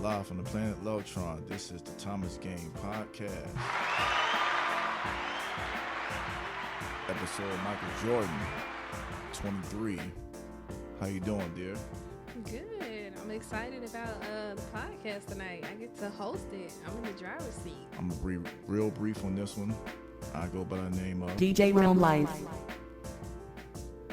Live from the planet Lotron, this is the Thomas Game Podcast. Episode Michael Jordan, 23. How you doing, dear? Good. I'm excited about the podcast tonight. I get to host it. I'm in the driver's seat. I'm going to be real brief on this one. I go by the name of DJ Rell Life.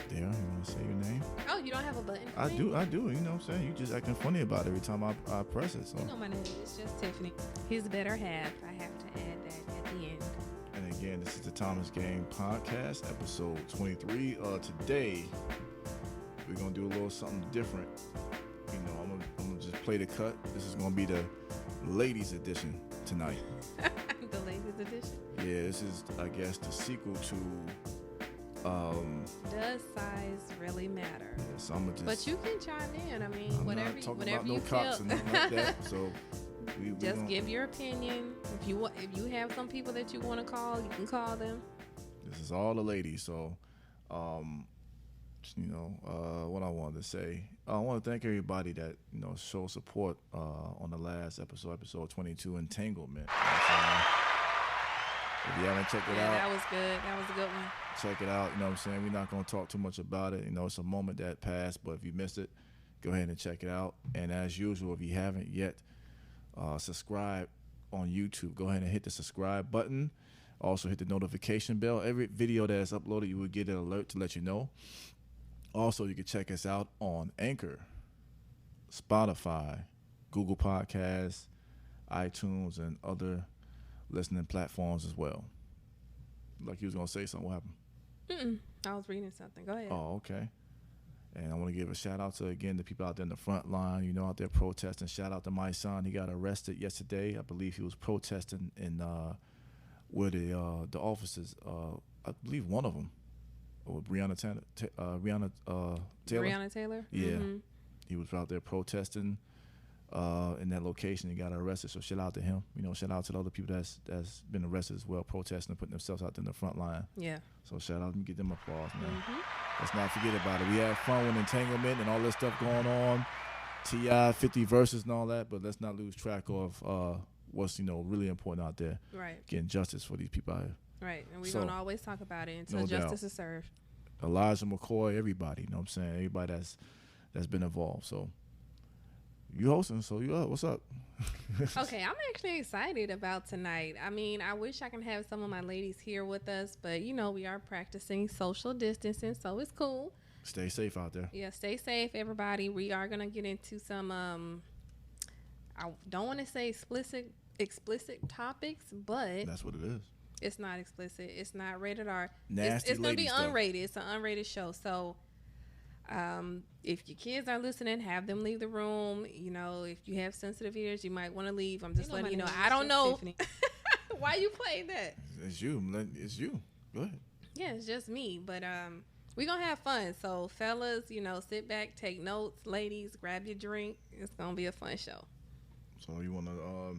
There, you want to say your name? Oh, you don't have a button for I me? do, you know what I'm saying? You just acting funny about it every time I press it. So. You know my name. It's just Tiffany. His better half. I have to add that at the end. And again, this is the Thomas Game Podcast, episode 23. Today, we're going to do a little something different. You know, I'm gonna just play the cut. This is going to be the ladies edition tonight. The ladies edition. Yeah, this is, I guess, the sequel to... Does size really matter? Yeah, so I'm gonna just... But you can chime in. I mean, I'm whatever, not talking whatever about you no cops and nothing like that. So we just gonna, give your opinion. If you have some people that you want to call, you can call them. This is all the ladies. So, what I wanted to say, I want to thank everybody that showed support on the last episode 22, entanglement. If you haven't checked it out, that was good. That was a good one. Check it out. You know what I'm saying? We're not going to talk too much about it. It's a moment that passed, but if you missed it, go ahead and check it out. And as usual, if you haven't yet, subscribe on YouTube. Go ahead and hit the subscribe button. Also hit the notification bell. Every video that is uploaded, you will get an alert to let you know. Also, you can check us out on Anchor, Spotify, Google Podcasts, iTunes, and other listening platforms as well. Like you was going to say something. What happened? I was reading something. Go ahead. Oh, okay. And I want to give a shout out to, again, the people out there in the front line, out there protesting. Shout out to my son. He got arrested yesterday. I believe he was protesting in where the officers, I believe one of them, Breonna Taylor. Breonna Taylor? Yeah. Mm-hmm. He was out there protesting in that location. He got arrested. So shout out to him. Shout out to the other people that's been arrested as well, protesting and putting themselves out there in the front line. Yeah. So shout out and give them applause, man. Mm-hmm. Let's not forget about it. We had fun with entanglement and all this stuff going on. T.I. 50 verses and all that, but let's not lose track of what's really important out there. Right. Getting justice for these people out here. Right. And we're going to always talk about it until no justice doubt. is served. Elijah McCoy, everybody, you know what I'm saying? Everybody that's been involved. So you hosting, so you up. What's up? Okay, I'm actually excited about tonight. I mean, I wish I can have some of my ladies here with us, but we are practicing social distancing, so it's cool. Stay safe out there. Yeah, stay safe, everybody. We are going to get into some, I don't want to say explicit topics, but That's what it is. it's not explicit. It's not rated R. Nasty It's going to be lady stuff. unrated. It's an unrated show. So if your kids are listening, have them leave the room. If you have sensitive ears, you might want to leave. I'm just letting you know. I don't know. Why you playing that? It's you. Go ahead. Yeah, it's just me. But we're going to have fun. So fellas, sit back, take notes. Ladies, grab your drink. It's going to be a fun show. So you want to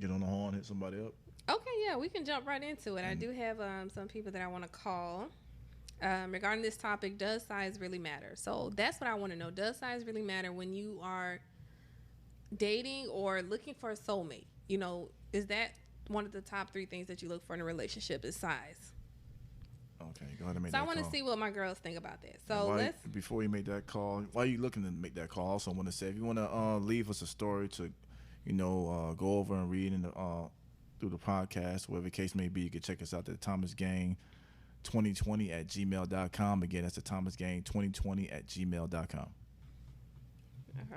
get on the horn, hit somebody up? Okay, yeah, we can jump right into it. I do have some people that I want to call regarding this topic. Does size really matter? So that's what I want to know. Does size really matter when you are dating or looking for a soulmate? Is that one of the top 3 things that you look for in a relationship is size? Okay, go ahead and make so that I want call. to see what my girls think about that. So before you make that call, while you looking to make that call, I also want to say if you want to leave us a story to, go over and read in the through the podcast, whatever the case may be, you can check us out at thomasgang2020@gmail.com. Again, that's the thomasgang2020@gmail.com.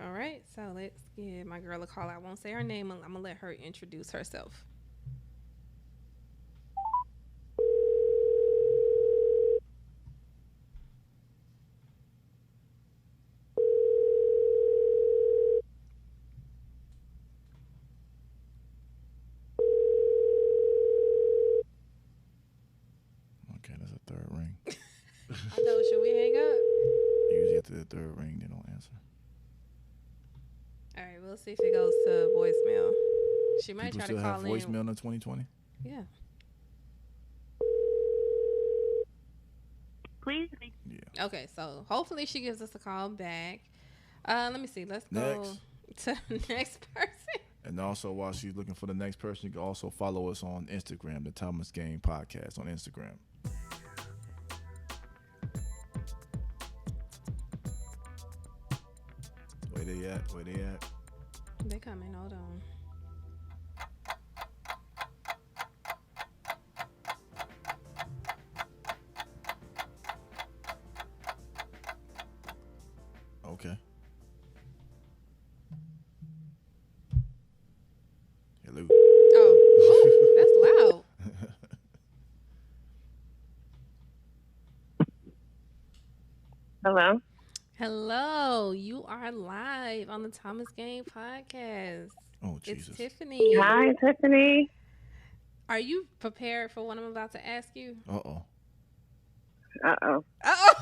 All right, so let's give my girl a call. I won't say her name. I'm gonna let her introduce herself. Okay, that's a third ring. I know. Should we hang up? Usually after the third ring, they don't answer. All right, we'll see if it goes to voicemail. She might People try still to have call in. voicemail in 2020? Yeah. Please. Yeah. Okay, so hopefully she gives us a call back. Let me see. Let's go. Next. To the next person. And also, while she's looking for the next person, you can also follow us on Instagram, the Thomas Game Podcast on Instagram. Where they at? Where they at? They coming. Hold on. Okay. Hello. Oh, that's loud. Hello. Hello, you are live on the Thomas Game Podcast. Oh, Jesus. It's Tiffany. Hi, Tiffany. Are you prepared for what I'm about to ask you? Uh-oh. Uh-oh. Oh.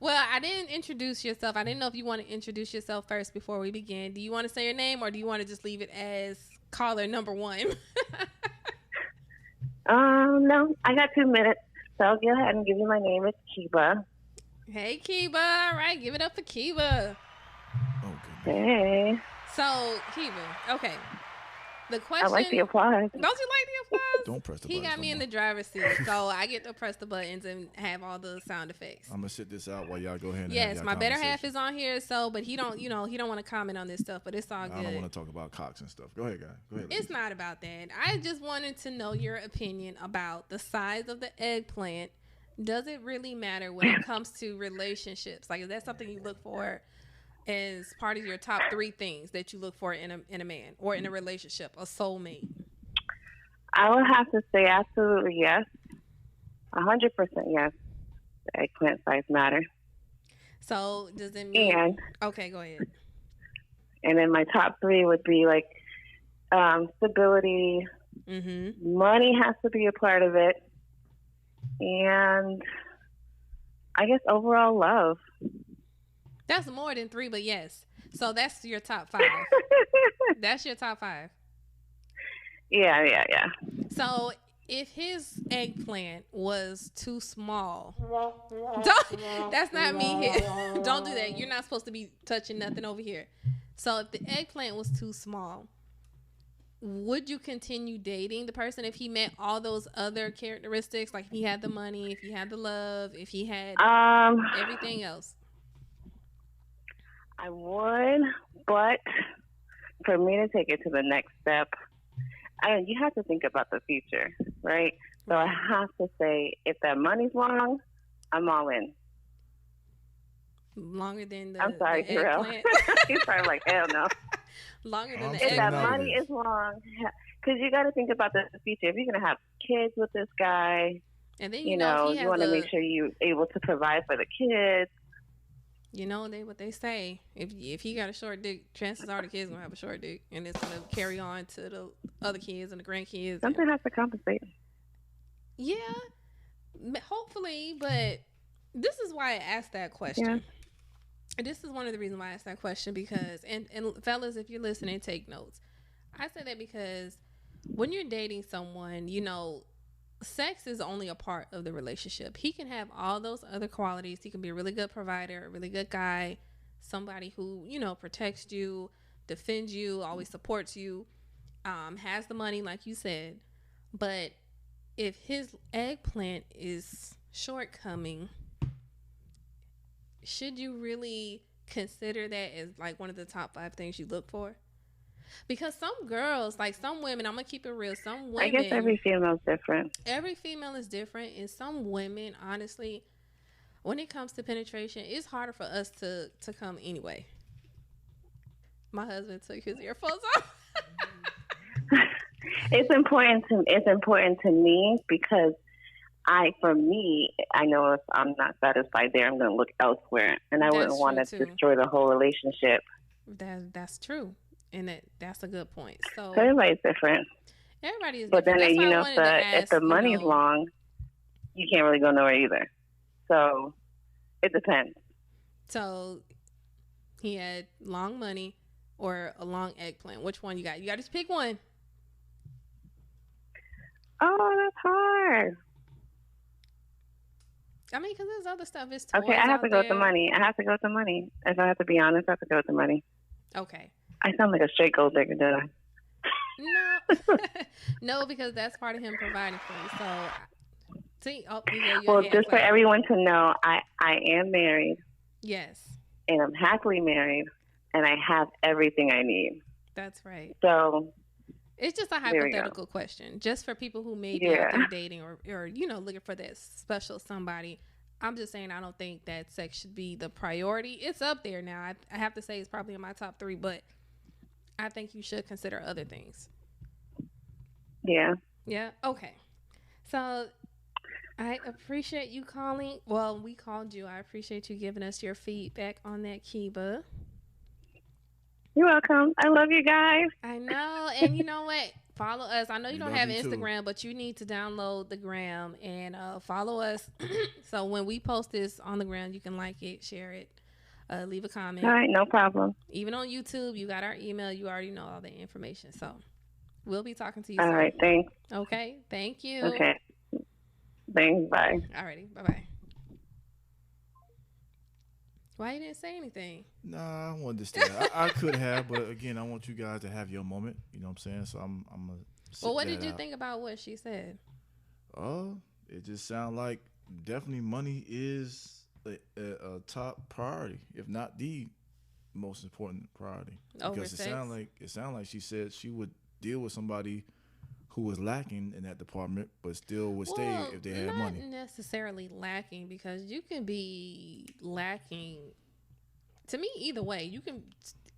Well, I didn't introduce yourself. I didn't know if you want to introduce yourself first before we begin. Do you want to say your name, or do you want to just leave it as caller number one? No, I got 2 minutes, so I'll go ahead and give you my name. It's Kiba. Hey, Kiba. All right, give it up for Kiba. Oh, goodness. Hey. So, Kiba, okay. The question. I like the applause. Don't you like the applause? Don't press the He buttons got me no in more. the driver's seat, so I get to press the buttons and have all the sound effects. I'm going to sit this out while y'all go ahead and have Yes, y'all my better half conversation. is on here, so but he don't want to comment on this stuff, but it's all good. I don't want to talk about cocks and stuff. Go ahead, guy. Go ahead. It's not about that. I just wanted to know your opinion about the size of the eggplant. Does it really matter when it comes to relationships? Like, is that something you look for as part of your top 3 things that you look for in a man or in a relationship, a soulmate? I would have to say absolutely yes. 100% yes. The eggplant size matter. So does it mean? And Okay, go ahead. then my top 3 would be like stability. Mm-hmm. Money has to be a part of it. And I guess overall love. That's more than 3, but yes. So that's your top 5. That's your top 5. Yeah. So if his eggplant was too small, that's not me here. Don't do that. You're not supposed to be touching nothing over here. So if the eggplant was too small, would you continue dating the person if he met all those other characteristics? Like if he had the money, if he had the love, if he had everything else? I would, but for me to take it to the next step, you have to think about the future, right? So I have to say, if that money's long, I'm all in. Longer than the I'm sorry, the Rell. eggplant? He's probably like, hell no. Longer than the If that eggplant? money is long, because you got to think about the future. If you're going to have kids with this guy, And then you if he want to has make sure you're able to provide for the kids. You know what they say. If he got a short dick, chances are the kids gonna have a short dick, and it's gonna carry on to the other kids and the grandkids. Something has to compensate. Yeah, hopefully. But this is why I asked that question. Yeah. And this is one of the reasons why I asked that question because, and fellas, if you're listening, take notes. I say that because when you're dating someone, sex is only a part of the relationship. He can have all those other qualities. He can be a really good provider, a really good guy, somebody who, protects you, defends you, always supports you, has the money, like you said. But if his eggplant is shortcoming, should you really consider that as like one of the top 5 things you look for? Because some girls, like some women, I'm going to keep it real. Some women. I guess every female is different. Every female is different. And some women, honestly, when it comes to penetration, it's harder for us to come anyway. My husband took his earphones off. It's important to me because I know if I'm not satisfied there, I'm going to look elsewhere. And I wouldn't want to destroy the whole relationship. That's true. And that's a good point. So everybody's different. Everybody is but different. then, if the money's long, you can't really go nowhere either. So it depends. So he had long money or a long eggplant. Which one you got? You got to just pick one. Oh, that's hard. I mean, because there's other stuff. It's okay. I have to go with the money. If I have to be honest, I have to go with the money. Okay. I sound like a straight gold digger, did I? No, no, because that's part of him providing for you. So, see, oh, your Well, hand just for clapped. everyone to know, I am married, Yes, and I'm happily married, and I have everything I need. that's right. So It's just a there we go. hypothetical question, just for people who may be out Yeah. there dating or looking for that special somebody. I'm just saying I don't think that sex should be the priority. It's up there now. I have to say it's probably in my top 3, but I think you should consider other things. Yeah. Yeah. Okay. So I appreciate you calling. Well, we called you. I appreciate you giving us your feedback on that, Kiba. You're welcome. I love you guys. I know. And you know what? Follow us. I know you We don't love have you too. Instagram, but you need to download the gram and follow us. So when we post this on the gram, you can like it, share it, leave a comment. All right, no problem. Even on YouTube, you got our email. You already know all the information. So we'll be talking to you All soon. right, thanks. Okay. Thank you. Okay. Thanks, bye. Alrighty. Bye-bye. Why you didn't say anything? Nah, I wanted to stay. I could have, but again, I want you guys to have your moment. You know what I'm saying? So I'm gonna. Well, what did you think about what she said? It just sounds like definitely money is a top priority, if not the most important priority. Over Because sex? it sounded like she said she would deal with somebody who was lacking in that department, but still would stay if they had money. Not necessarily lacking, because you can be lacking. To me, either way, you can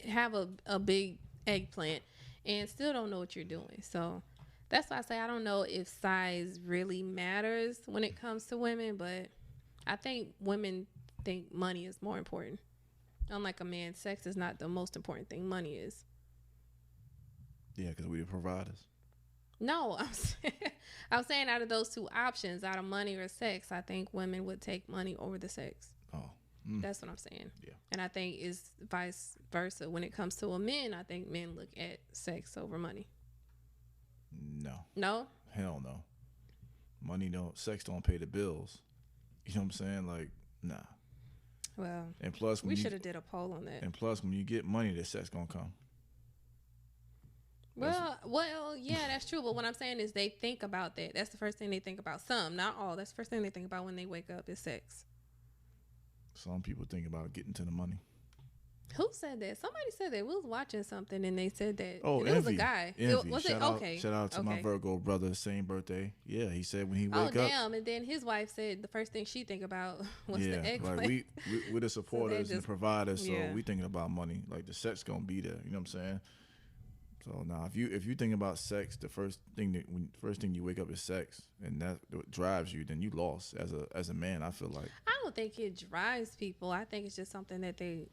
have a big eggplant and still don't know what you're doing. So that's why I say I don't know if size really matters when it comes to women, but I think women think money is more important. Unlike a man, sex is not the most important thing. Money is. Yeah, because we the providers. No, I'm saying out of those two options, out of money or sex, I think women would take money over the sex. Oh. That's what I'm saying. Yeah. And I think it's vice versa. When it comes to a man, I think men look at sex over money. No. No? Hell no. Sex don't pay the bills. You know what I'm saying? Like, nah. Well, And plus, we should have did a poll on that. And plus, when you get money, the sex gonna come. Well, yeah, that's true. But what I'm saying is they think about that. That's the first thing they think about. Some, not all. That's the first thing they think about when they wake up is sex. Some people think about getting to the money. Who said that? Somebody said that. We was watching something and they said that. Oh, and Envy. it was a guy. Envy. Was shout it? out, Okay. Shout out to my Virgo brother, same birthday. Yeah, he said when he wake up. Oh, damn. And then his wife said the first thing she think about was the eggplant. Like we're the supporters and the providers, so yeah. we thinking about money. Like the sex gonna be there. You know what I'm saying? So now, if you think about sex, the first thing you wake up is sex, and that what drives you, then you lost as a man. I feel like. I don't think it drives people. I think it's just something that they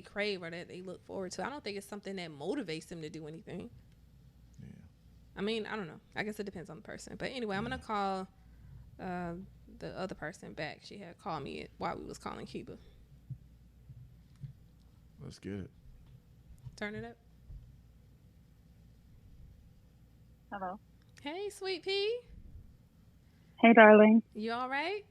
crave or that they look forward to. I don't think it's something that motivates them to do anything. Yeah. I mean, I don't know. I guess it depends on the person. But anyway, I'm gonna call the other person back. She had called me while we was calling Kiba. Let's get it. Turn it up. Hello. Hey, sweet pea. Hey, darling. You all right?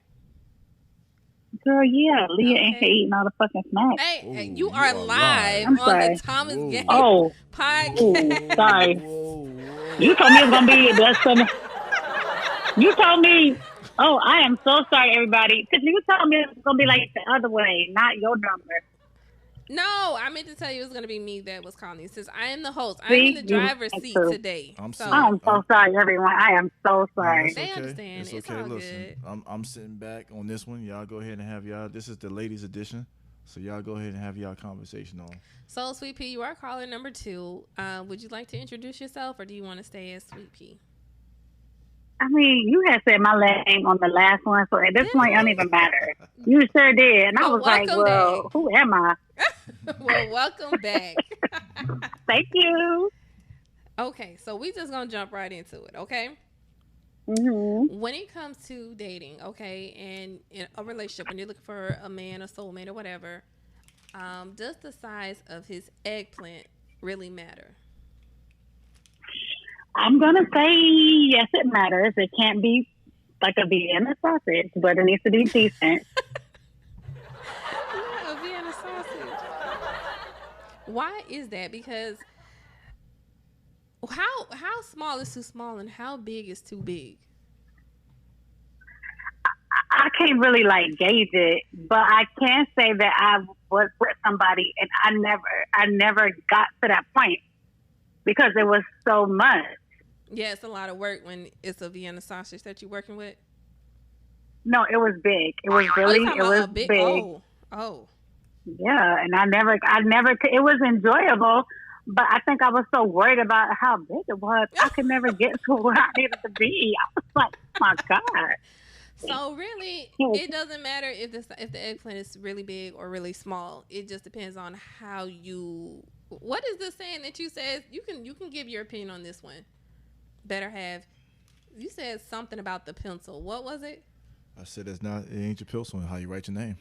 Girl, yeah. Leah ain't here eating all the fucking snacks. Hey, Ooh, you are live I'm on sorry. the Thomas Game Oh, podcast. sorry. Whoa. You told me it was gonna be that's some. You told me. Oh, I am so sorry, everybody. Tiffany, you told me it was gonna be like the other way, not your number. No, I meant to tell you it was going to be me that was calling you, since I am the host. I'm See? in the driver's That's seat true. today. I'm so sorry. I'm so sorry, everyone. I am so sorry. They understand. It's all Listen, good. I'm sitting back on this one. Y'all go ahead and have y'all. This is the ladies edition, so y'all go ahead and have y'all conversation on. So, Sweet Pea, you are caller number 2. Would you like to introduce yourself, or do you want to stay as Sweet Pea? I mean, you had said my name on the last one, so at this point, it don't even matter. You sure did. And I was like, well, back. Who am I? Well, welcome back. Thank you. Okay, so we just going to jump right into it, okay? Mm-hmm. When it comes to dating, okay, and in a relationship, when you're looking for a man, a soulmate, or whatever, does the size of his eggplant really matter? I'm going to say yes, it matters. It can't be like a Vienna sausage, but it needs to be decent. Yeah, a Vienna sausage. Why is that? Because how small is too small and how big is too big? I can't really like gauge it, but I can say that I was with somebody and I never got to that point because it was so much. Yeah, it's a lot of work when it's a Vienna sausage that you're working with. No, it was big. It was Oh, you really, talking it about was a big? big. Oh. Yeah, and I never, it was enjoyable, but I think I was so worried about how big it was, I could never get to where I needed to be. I was like, oh my God. So really, it doesn't matter if the eggplant is really big or really small. It just depends on how you. What is the saying that you said? You can give your opinion on this one. Better have. You said something about the pencil. What was it? I said it ain't your pencil and how you write your name.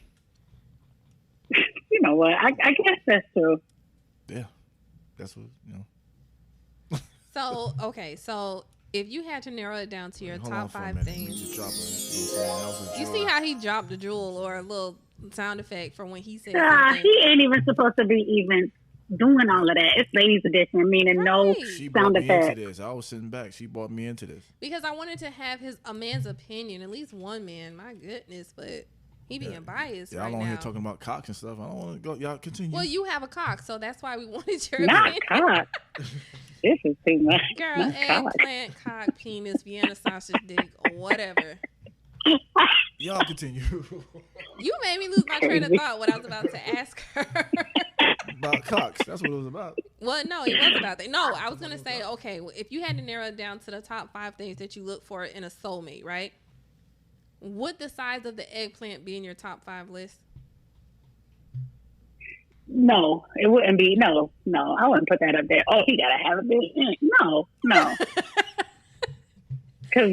You know what? I guess that's true. Yeah, that's what So okay, so if you had to narrow it down to your top 5 things, you see how he dropped the jewel or a little sound effect for when he said something. He ain't even supposed to be even doing all of that. It's ladies edition, meaning no She sound brought me effects. into this. I was sitting back. She brought me into this Because I wanted to have a man's opinion, at least one man. My goodness, but he being biased right y'all now. on here talking about cocks and stuff. I don't want to go. Y'all continue. Well, you have a cock, so that's why we wanted your Not opinion. cock. This is too much. Girl, Not cock. eggplant, cock, penis, Vienna sausage, dick, whatever. Y'all continue. You made me lose my train of thought what I was about to ask her. About cocks. That's what it was about. Well, no, it was about that. No, I was going to say, okay, if you had to narrow it down to the top 5 things that you look for in a soulmate, right? Would the size of the eggplant be in your top 5 list? No, it wouldn't be. No, I wouldn't put that up there. Oh, he gotta have a big. No. Because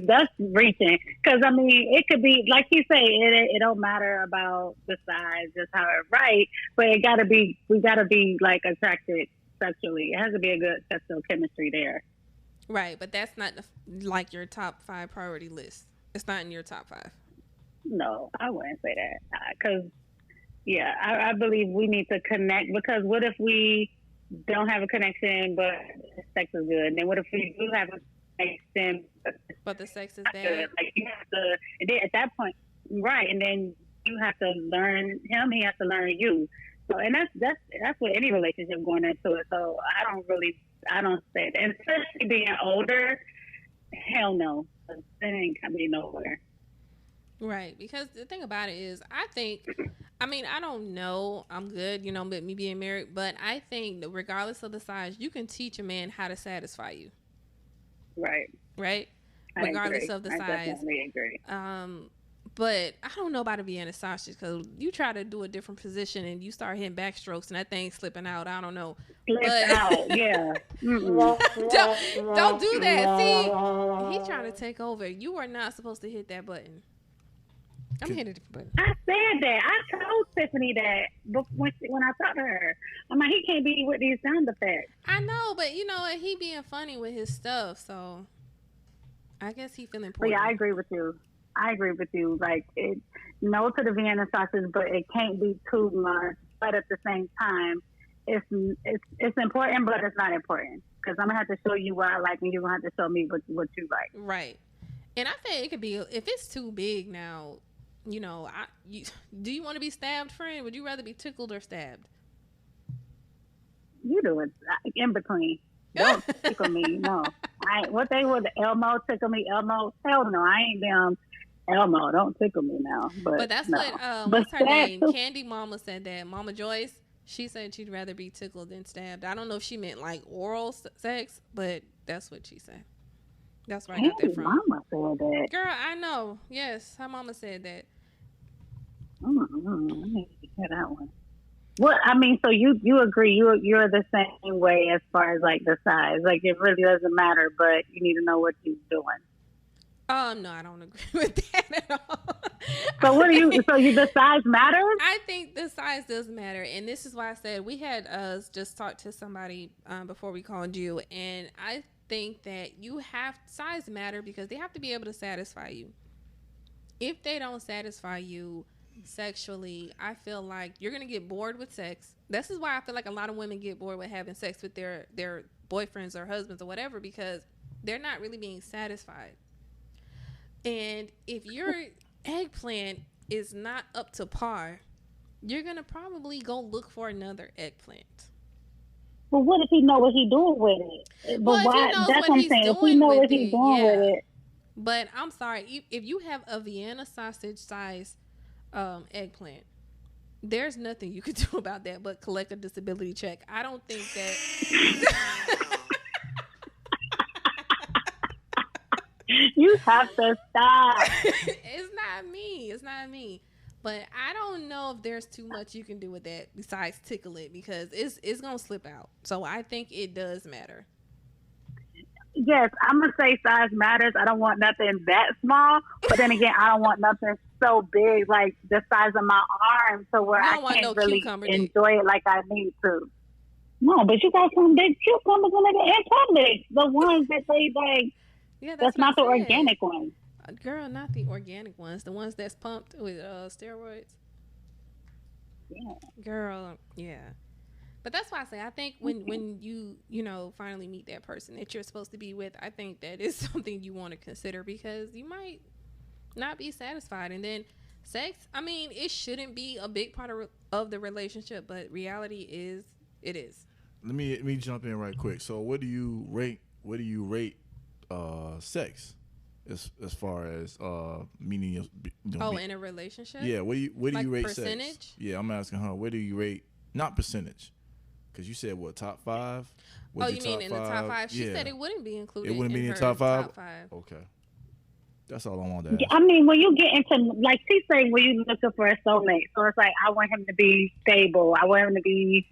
that's reaching. Because I mean, it could be like you say. It don't matter about the size, just how it right. But it gotta be. We gotta be like attracted sexually. It has to be a good sexual chemistry there. Right, but that's not like your top 5 priority list. It's not in your top 5. No, I wouldn't say that. Because yeah, I believe we need to connect. Because what if we don't have a connection, but sex is good? And then what if we do have a connection, but the sex is bad? Good? Like you have to. And then at that point, right? And then you have to learn him. He has to learn you. So, and that's what any relationship going into it. So I don't say that. And especially being older, hell no, that ain't gonna be nowhere. Right, because the thing about it is, I don't know, I'm good, but me being married, but I think that regardless of the size, you can teach a man how to satisfy you. Right. Regardless of the size. I definitely agree. But I don't know about a Vienna sausage, because you try to do a different position and you start hitting backstrokes and that thing's slipping out. I don't know. Out, yeah. Don't do that. See, he's trying to take over. You are not supposed to hit that button. I'm hitting a different button. I said that. I told Tiffany that when I talked to her. I'm like, he can't be with these sound effects. I know, but he being funny with his stuff, so I guess he feeling important. Yeah, I agree with you. Like, no to the Vienna sausage, but it can't be too much. But at the same time, it's important, but it's not important. Because I'm going to have to show you what I like, and you're going to have to show me what you like. Right. And I think it could be, if it's too big now, do you want to be stabbed, friend? Would you rather be tickled or stabbed? You do it in between. Don't tickle me. No. What they would Elmo tickle me? Elmo? Hell no. I ain't damn Elmo. Don't tickle me now. But that's no. What's her name? Candy Mama said that. Mama Joyce. She said she'd rather be tickled than stabbed. I don't know if she meant like oral sex, but that's what she said. That's where I got that from. Mama said that. Girl, I know. Yes, her mama said that. I need to hear that one. Well, I mean, so you agree? You're the same way as far as like the size. Like it really doesn't matter, but you need to know what you're doing. No, I don't agree with that at all. So the size matters? I think the size does matter, and this is why I said we had just talked to somebody before we called you, and I think that size matter because they have to be able to satisfy you. If they don't satisfy you, sexually, I feel like you're gonna get bored with sex. This is why I feel like a lot of women get bored with having sex with their boyfriends or husbands or whatever, because they're not really being satisfied. And if your eggplant is not up to par, you're gonna probably go look for another eggplant. But what if he know what he doing with it? But Well, if he why? knows That's what what I'm he's saying. If he doing know with what he's it, doing with yeah. it, But I'm sorry, if you have a Vienna sausage size eggplant, there's nothing you could do about that but collect a disability check. I don't think that. you have to stop. It's not me. It's not me. But I don't know if there's too much you can do with that besides tickle it, because it's gonna slip out. So I think it does matter. Yes, I'm gonna say size matters. I don't want nothing that small, but then again, I don't want nothing so big like the size of my arm, so where You I don't want can't no really cucumber dick. enjoy it like I need to. No, but you got some big cucumbers in public. The ones that they like. Yeah, That's what not I the said. organic ones. Girl, not the organic ones. The ones that's pumped with steroids. Yeah. Girl, yeah. But that's why I say I think when you finally meet that person that you're supposed to be with, I think that is something you want to consider, because you might not be satisfied. And then sex, I mean, it shouldn't be a big part of the relationship, but reality is it is. Let me jump in right quick. So what do you rate sex as far as meaning In a relationship? Yeah, what do you rate percentage? sex? Yeah, I'm asking her, where do you rate, not percentage, because you said what, top 5? You mean in the top 5? She said it wouldn't be included. It wouldn't be in her the top 5? Top 5. Okay. That's all I wanted to ask. I mean, when you get into, like she's saying, when you looking for a soulmate, so it's like, I want him to be stable. I want him to be,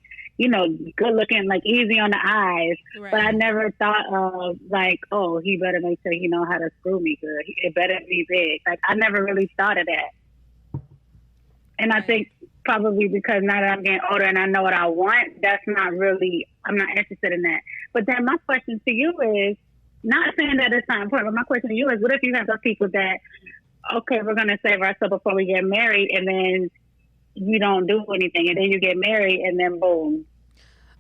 good looking, like easy on the eyes. Right. But I never thought of like, oh, he better make sure he know how to screw me good. It better be big. Like, I never really thought of that. And I think probably because now that I'm getting older and I know what I want, I'm not interested in that. But then my question to you is, not saying that it's not important, but my question to you is, what if you have those people that, okay, we're going to save ourselves before we get married, and then you don't do anything, and then you get married, and then boom.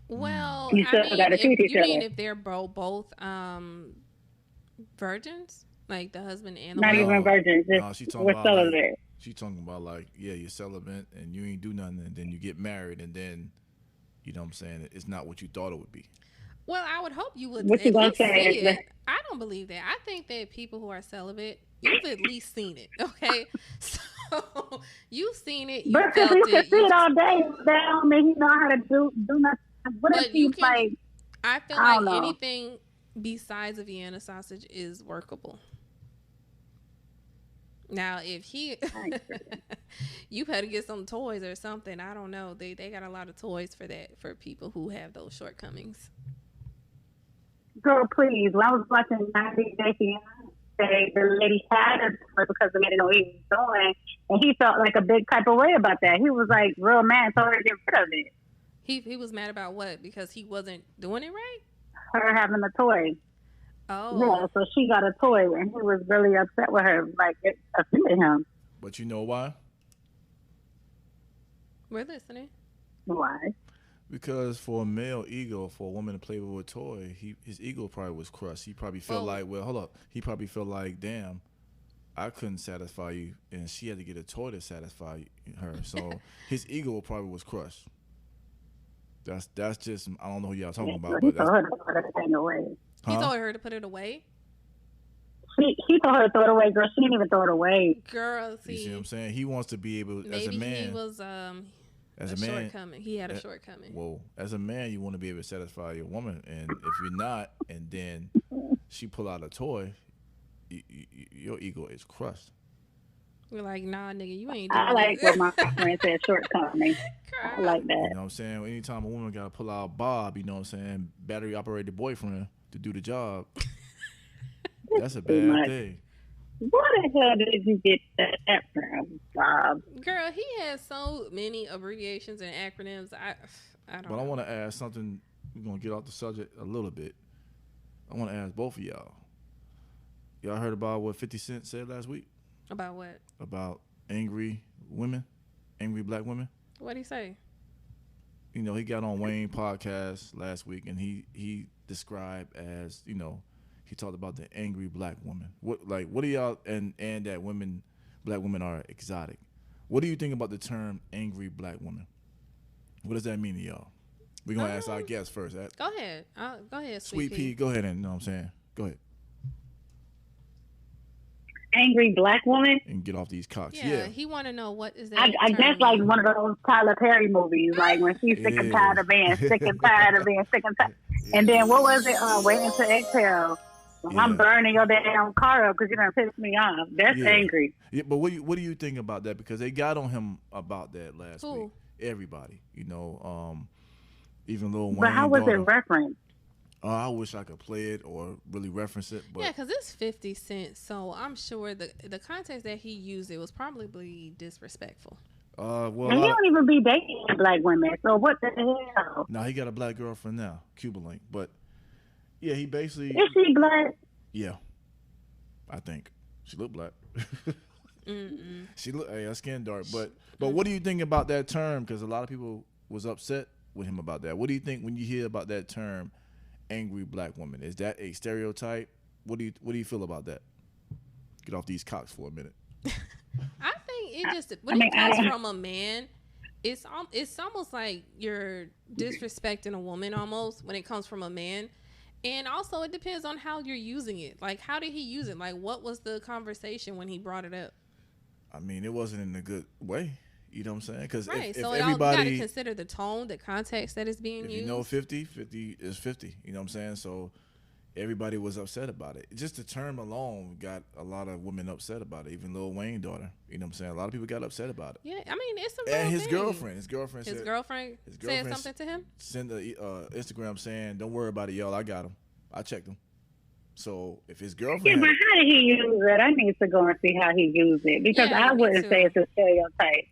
Well, you still gotta teach each other. mean if they're both virgins, like the husband and the not wife? even virgins, we're celibate. She talking about like, yeah, you're celibate and you ain't do nothing, and then you get married, and then, you know what I'm saying, it's not what you thought it would be. Well, I would hope you would what you at least say see it. I don't believe that. I think that people who are celibate, you've at least seen it, okay? So you've seen it, you but felt you it. can see it all day. That don't mean he know how to do nothing. What But if he's like? I feel I like don't know. anything besides a Vienna sausage is workable. Now, if you had to get some toys or something, I don't know. They got a lot of toys for that, for people who have those shortcomings. Girl, please. When I was watching 90 Day Fiancé, the lady had a toy because the man didn't know what he was doing, and he felt like a big type of way about that. He was like real mad, told her to get rid of it. He was mad about what? Because he wasn't doing it right? Her having a toy. Oh. Yeah, so she got a toy, and he was really upset with her. Like, it offended him. But you know why? We're listening. Why? Because for a male ego, for a woman to play with a toy, his ego probably was crushed. He probably felt he probably felt like, damn, I couldn't satisfy you, and she had to get a toy to satisfy her. So his ego probably was crushed. That's just, I don't know who y'all talking about. He But told her to put it away. He told her to put it away? He told her to throw it away, girl. She didn't even throw it away. Girl, see. You see what I'm saying? He wants to be able, as a man. Maybe he was as a man, shortcoming. He had a shortcoming. Whoa. As a man, you want to be able to satisfy your woman. And if you're not, and then she pull out a toy, your ego is crushed. We're like, nah, nigga, you ain't doing I like this. what my friend said, shortcoming. I like that. You know what I'm saying? Anytime a woman got to pull out Bob, you know what I'm saying, battery operated boyfriend to do the job, that's a bad thing. Where the hell did you get that from, Bob? Girl, he has so many abbreviations and acronyms. I don't know. But I want to ask something. We're going to get off the subject a little bit. I want to ask both of y'all. Y'all heard about what 50 Cent said last week? About what? About angry women, angry black women. What'd he say? You know, he got on Wayne podcast last week, and he described as, you know, he talked about the angry black woman. What do y'all and that black women are exotic. What do you think about the term angry black woman? What does that mean to y'all? We're gonna ask our guests first. Go ahead. Go ahead, Sweet Pea. Go ahead and you know what I'm saying. Go ahead. Angry black woman. And get off these cocks. Yeah. He want to know what is that. I guess like one of those Tyler Perry movies, like when she's sick and tired of being sick and tired of being sick and tired. And then what was it? Waiting to exhale. I'm burning your damn car up because you're gonna piss me off. That's angry. Yeah, but what do you think about that? Because they got on him about that last Who? week. Everybody, you know, even Lil Wayne. But how was it referenced? I wish I could play it or really reference it. But yeah, because it's 50 Cent, so I'm sure the context that he used it was probably disrespectful. Well, and he don't even be dating black women, so what the hell? Now he got a black girlfriend now, Cuba Link. But yeah, he basically is she black? Yeah, I think she looked black. She looked her skin dark. But what do you think about that term? Because a lot of people was upset with him about that. What do you think when you hear about that term? Angry black woman, is that a stereotype? What do you feel about that? Get off these cocks for a minute. I think it just when it comes from a man, it's almost like you're disrespecting a woman almost when it comes from a man. And also it depends on how you're using it. Like, how did he use it? Like, what was the conversation when he brought it up? I mean, it wasn't in a good way. You know what I'm saying? Because right. if so everybody, you got to consider the tone, the context that is being used. You know, 50 is 50. You know what I'm saying? So everybody was upset about it. Just the term alone got a lot of women upset about it. Even Lil Wayne daughter. You know what I'm saying? A lot of people got upset about it. Yeah, I mean, it's a real and his thing. girlfriend. His girlfriend said something to him. Send a Instagram saying, "Don't worry about it, y'all. I got him. I checked him." So if his girlfriend, yeah, but how did he use it? I need to go and see how he used it because I wouldn't say it's a stereotype.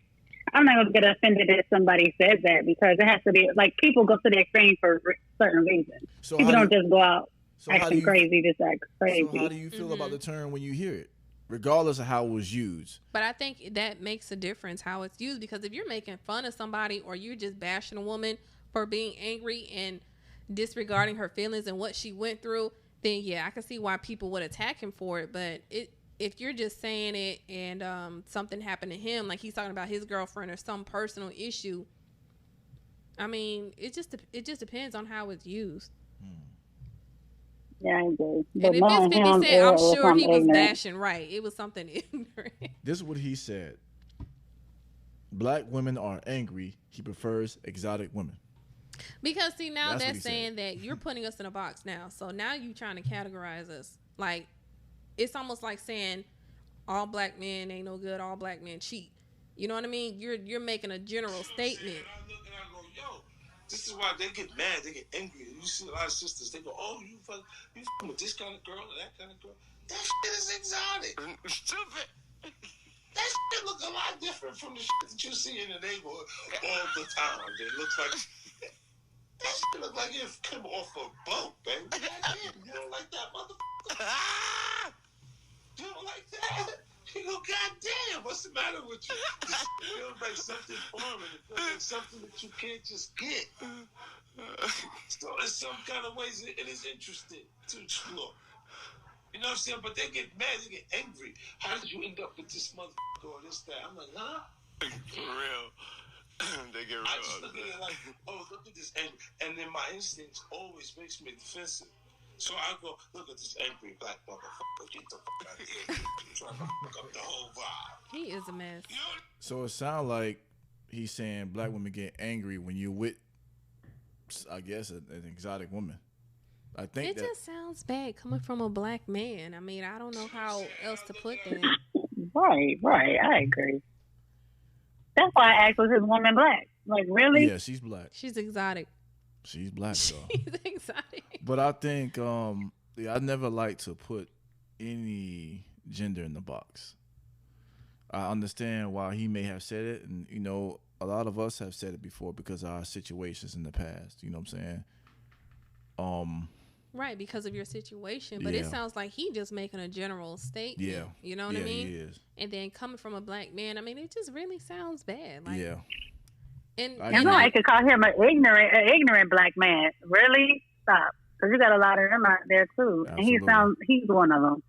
I'm not gonna get offended if somebody says that because it has to be like people go to the extreme for certain reasons. So people don't just go out acting crazy, just act crazy. So how do you feel about the term when you hear it, regardless of how it was used? But I think that makes a difference how it's used because if you're making fun of somebody or you're just bashing a woman for being angry and disregarding her feelings and what she went through, then yeah, I can see why people would attack him for it. But if you're just saying it and something happened to him, like he's talking about his girlfriend or some personal issue, I mean, it just depends on how it's used. Yeah, I agree. And if it's 50 Cent, I'm sure he was bashing right. It was something ignorant. This is what he said. Black women are angry. He prefers exotic women. Because see, now that's saying that you're putting us in a box now. So now you trying to categorize us. Like, it's almost like saying all black men ain't no good, all black men cheat. You know what I mean? You're making a general statement. I look and I go, yo, this is why they get mad, they get angry. You see a lot of sisters, they go, oh, you fucking with this kind of girl or that kind of girl. That shit is exotic. Stupid. That shit look a lot different from the shit that you see in the neighborhood all the time. It looks like that shit look like it came off a boat, baby. Goddamn, you don't like that, motherfucker? You don't like that? You go, goddamn, what's the matter with you? It feels like something foreign. It feels like something that you can't just get. So in some kind of ways, it is interesting to explore. You know what I'm saying? But they get mad, they get angry. How did you end up with this motherfucker or this, that? I'm like, huh? For real. They get real. I just look at it like, oh, look at this angry. And then my instincts always makes me defensive. So I go, look at this angry black motherfucker. Get the fuck out of here. Trying to fuck up the whole vibe. He is a mess. You know? So it sounds like he's saying black women get angry when you're with, I guess, an exotic woman. I think it just sounds bad coming from a black man. I mean, I don't know how else to put that. Right. I agree. That's why I asked, was his woman black? Like, really? Yeah, she's black. She's exotic. She's black, though. She's exotic. But I think, I never like to put any gender in the box. I understand why he may have said it, and, you know, a lot of us have said it before because of our situations in the past. You know what I'm saying? Right, because of your situation. But it sounds like he just making a general statement. Yeah. You know what I mean? He is. And then coming from a black man, I mean, it just really sounds bad. Like, Yeah. And somebody could call him an ignorant black man. Really? Stop. Because you got a lot of them out there too. Absolutely. And he's one of them.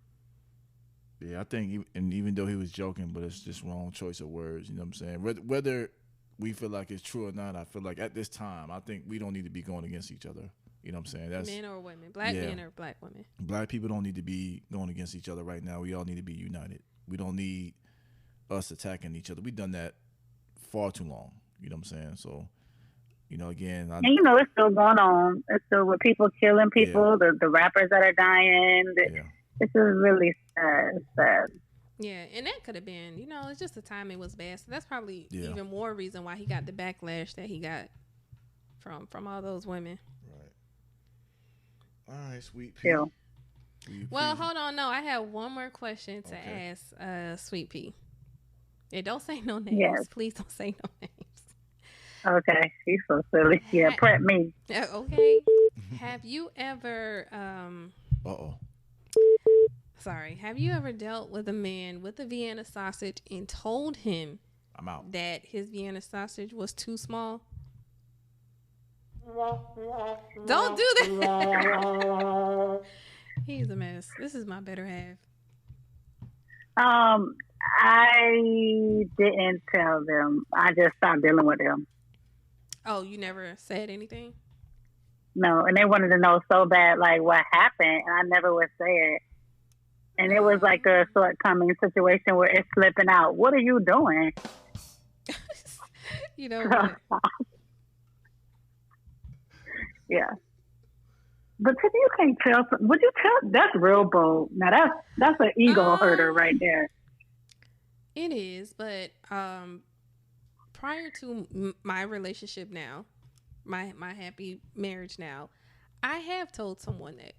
Yeah, I think, and even though he was joking, but it's just wrong choice of words. You know what I'm saying? Whether we feel like it's true or not, I feel like at this time, I think we don't need to be going against each other. You know what I'm saying? That's men or women, black men or black women. Black people don't need to be going against each other right now. We all need to be united. We don't need us attacking each other. We've done that far too long. You know what I'm saying? So, you know, again, and it's still going on. It's still with people killing people, the rappers that are dying. This is really sad. Yeah, and that could have been, it's just the timing was bad. So that's probably even more reason why he got the backlash that he got from all those women. All right, Sweet Pea. Yeah. Well, hold on. No, I have one more question to ask Sweet Pea. Yeah, don't say no names. Yes. Please don't say no names. Okay. He's so silly. Yeah, prep me. Okay. Have you ever... Sorry. Have you ever dealt with a man with a Vienna sausage and told him I'm out that his Vienna sausage was too small? Don't do that. He's a mess. This is my better half. I didn't tell them. I just stopped dealing with them. Oh, you never said anything? No, and they wanted to know so bad, like, what happened, and I never would say it. And it was like a shortcoming situation where it's slipping out. What are you doing? You know what? Yeah. But if you can't tell, would you tell? That's real bold. Now that's an ego herder right there. It is, but prior to my relationship now, my happy marriage now, I have told someone that.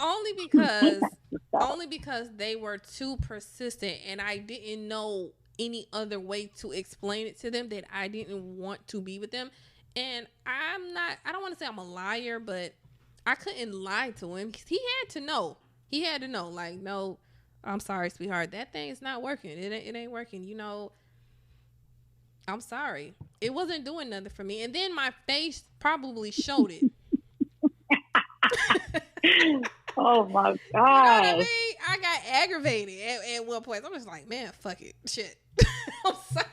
only because they were too persistent, and I didn't know any other way to explain it to them that I didn't want to be with them. And I don't want to say I'm a liar, but I couldn't lie to him. He had to know. Like, no, I'm sorry, sweetheart. That thing is not working. It ain't working. I'm sorry. It wasn't doing nothing for me. And then my face probably showed it. Oh my God. You know what I mean? I got aggravated at one point. I'm just like, man, fuck it. Shit. I'm sorry.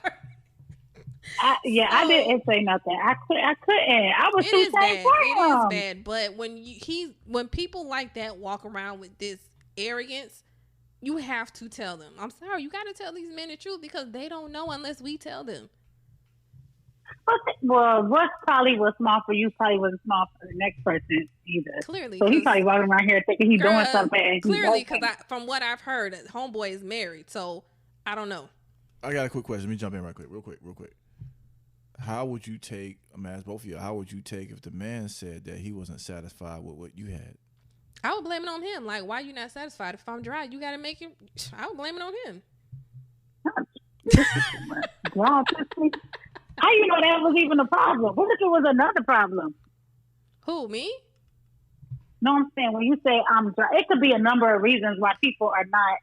I didn't say nothing. I couldn't. I was too bad. It is bad. But when people like that walk around with this arrogance, you have to tell them. I'm sorry. You got to tell these men the truth because they don't know unless we tell them. Well, what probably was small for you probably wasn't small for the next person either. Clearly. So he's probably walking around here thinking he's doing something. Clearly, because from what I've heard, homeboy is married. So I don't know. I got a quick question. Let me jump in real quick. How would you take, I'm going to ask both of you, how would you take if the man said that he wasn't satisfied with what you had? I would blame it on him. Like, why you not satisfied? If I'm dry, you got to make it. I would blame it on him. Wow, Tiffany. How you know that was even a problem? What if it was another problem? Who, me? No, I'm saying when you say I'm dry, it could be a number of reasons why people are not.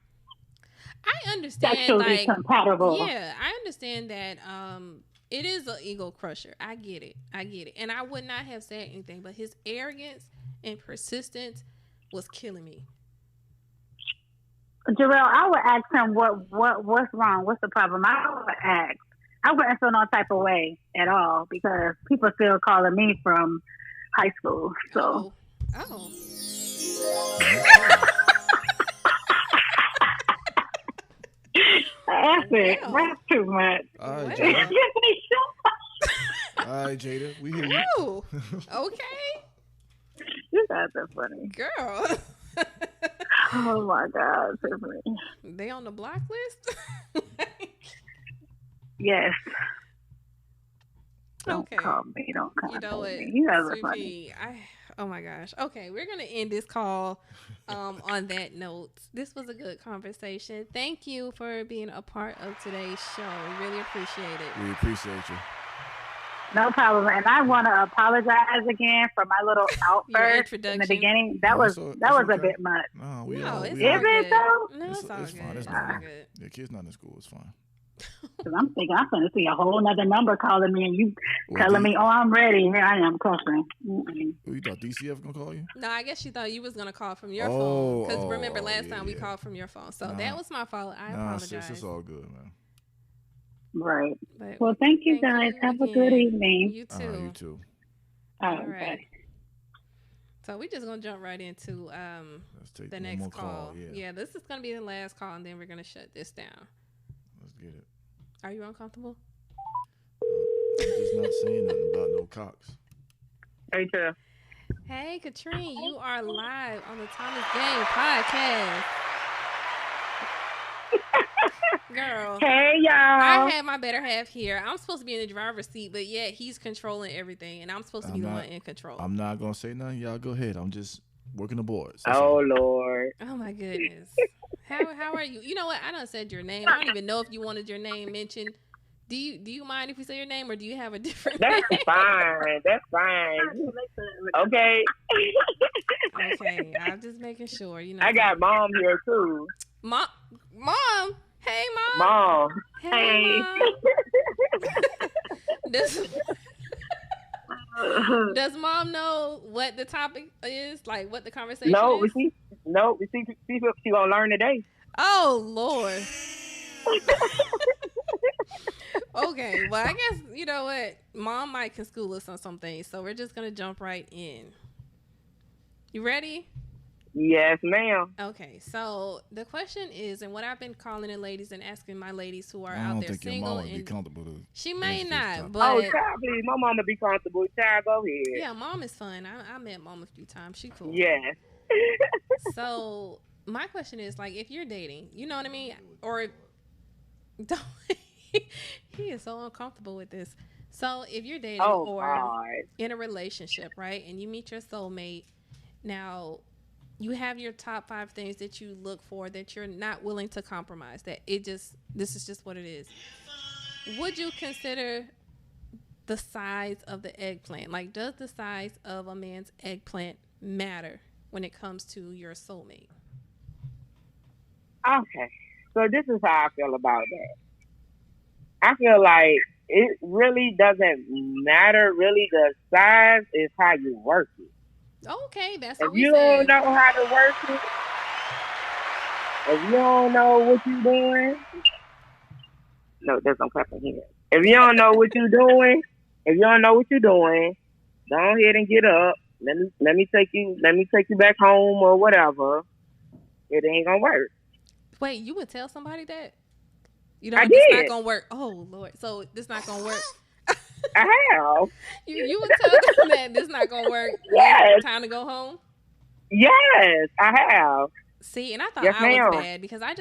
I understand, sexually compatible. Yeah, I understand that. It is an ego crusher. I get it, and I would not have said anything, but his arrogance and persistence was killing me. Jarrell, I would ask him what's wrong, what's the problem. I would ask. I wouldn't feel no type of way at all because people still calling me from high school. So. Oh. That's it. That's too much. All right, Jada. All right, Jada. We hear you. Oh, okay. You guys are funny. Girl. Oh, my God. Tiffany. They on the block list? Yes. Don't Okay. call me. Don't call You know what? me. You guys are funny. Oh my gosh. Okay, we're gonna end this call on that note. This was a good conversation. Thank you for being a part of today's show. We really appreciate it. We appreciate you. No problem. And I want to apologize again for my little outburst in the beginning. That was a bit much. No, it's all all good. good. No, it's all it's good. fine. It's all good. The kid's not in school. It's fine. Because I'm thinking I'm going to see a whole nother number calling me and you telling me, oh, I'm ready. Here I am cussing. You thought DCF going to call you? No, I guess she thought you was going to call from your phone. Because remember last time we called from your phone. So that was my fault. I apologize. Sis, it's all good, man. Right. Well, thank you guys. Have a good evening. You too. You too. All right. So we're just going to jump right into the next call. Yeah, this is going to be the last call, and then we're going to shut this down. Let's get it. Are you uncomfortable? I'm just not saying nothing about no cocks. Hey, Tiff. Hey, Katrine, you are live on the Thomas Game podcast. Girl. Hey, y'all. I had my better half here. I'm supposed to be in the driver's seat, but yet he's controlling everything, and I'm supposed to be the one in control. I'm not going to say nothing. Y'all go ahead. I'm just working the boards. Lord. Oh, my goodness. How are you? You know what? I done said your name. I don't even know if you wanted your name mentioned. Do you mind if we say your name, or do you have a different name? That's fine. That's fine. Okay. Okay. I'm just making sure. You know. I got mom here too. Mom. Hey, mom. Mom. Hey. Mom. Does mom know what the topic is? Like what the conversation is? She gonna learn today. Oh Lord. Okay, well I guess you know what, mom might can school us on some things, so we're just gonna jump right in. You ready? Yes, ma'am. Okay, so the question is, and what I've been calling in ladies and asking my ladies who are out there single, your mama would be comfortable to she may not, but child, please, my mama be comfortable. Child, go ahead. Yeah, mom is fun. I met mom a few times. She cool. Yes. So my question is, like, if you're dating, you know what I mean, or if, don't. He is so uncomfortable with this. So if you're dating in a relationship, right, and you meet your soulmate, now you have your top 5 things that you look for that you're not willing to compromise. That this is just what it is. Would you consider the size of the eggplant? Like, does the size of a man's eggplant matter when it comes to your soulmate? Okay, so this is how I feel about that. I feel like it really doesn't matter. Really, the size is how you work it. Okay, that's what if we you said. don't know how to work it, if you don't know what you're doing, no, there's no clapping here. If you don't know what you're doing, go ahead and get up. Let me take you back home or whatever. It ain't gonna work. Wait, you would tell somebody that? You know, I this did. not gonna work. Oh Lord, so this not gonna work. I have. You would tell them that this not gonna work. Yes. Time to go home. Yes, I have. See, and I thought yes, I was bad because I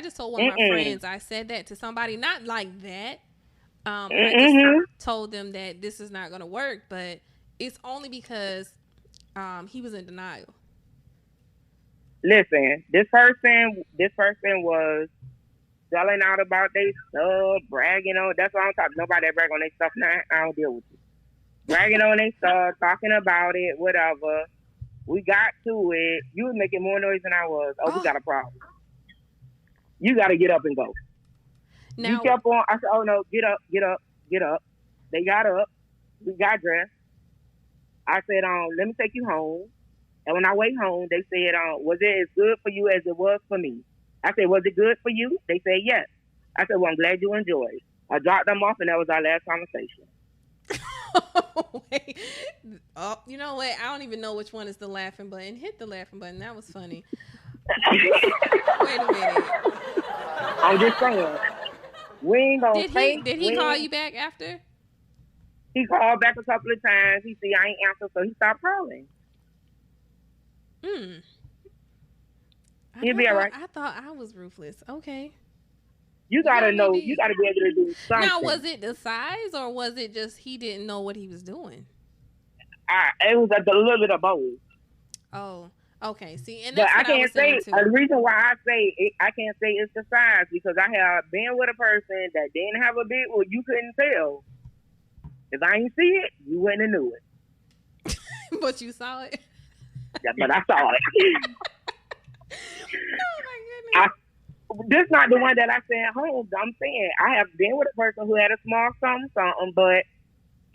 just told one of my friends, I said that to somebody, not like that. I just told them that this is not gonna work, but it's only because he was in denial. Listen, this person was selling out about their stuff, bragging on. That's why I'm talking. Nobody that brag on their stuff now. I don't deal with you. Bragging on their stuff, talking about it, whatever. We got to it. You was making more noise than I was. We got a problem. You got to get up and go. Now, you kept on. I said, oh no, get up. They got up. We got dressed. I said, let me take you home. And when I went home, they said, was it as good for you as it was for me? I said, was it good for you? They said, yes. I said, well, I'm glad you enjoyed. I dropped them off, and that was our last conversation. Wait. Oh, you know what? I don't even know which one is the laughing button. Hit the laughing button. That was funny. Wait a minute. I'm just saying. We ain't gonna Did he call you back after? He called back a couple of times. He said, I ain't answer, so he stopped calling. He'll be all right. I thought I was ruthless. Okay. You gotta know. You gotta be able to do something. Now, was it the size, or was it just he didn't know what he was doing? It was a little bit of both. Oh, okay. See, and that's but what I can't say. The reason why I can't say it's the size because I have been with a person that didn't have a big. Well, you couldn't tell. If I ain't see it, you wouldn't have knew it. But you saw it. Yeah, but I saw it. Oh my goodness. This not the one that I sent home. I'm saying I have been with a person who had a small something, but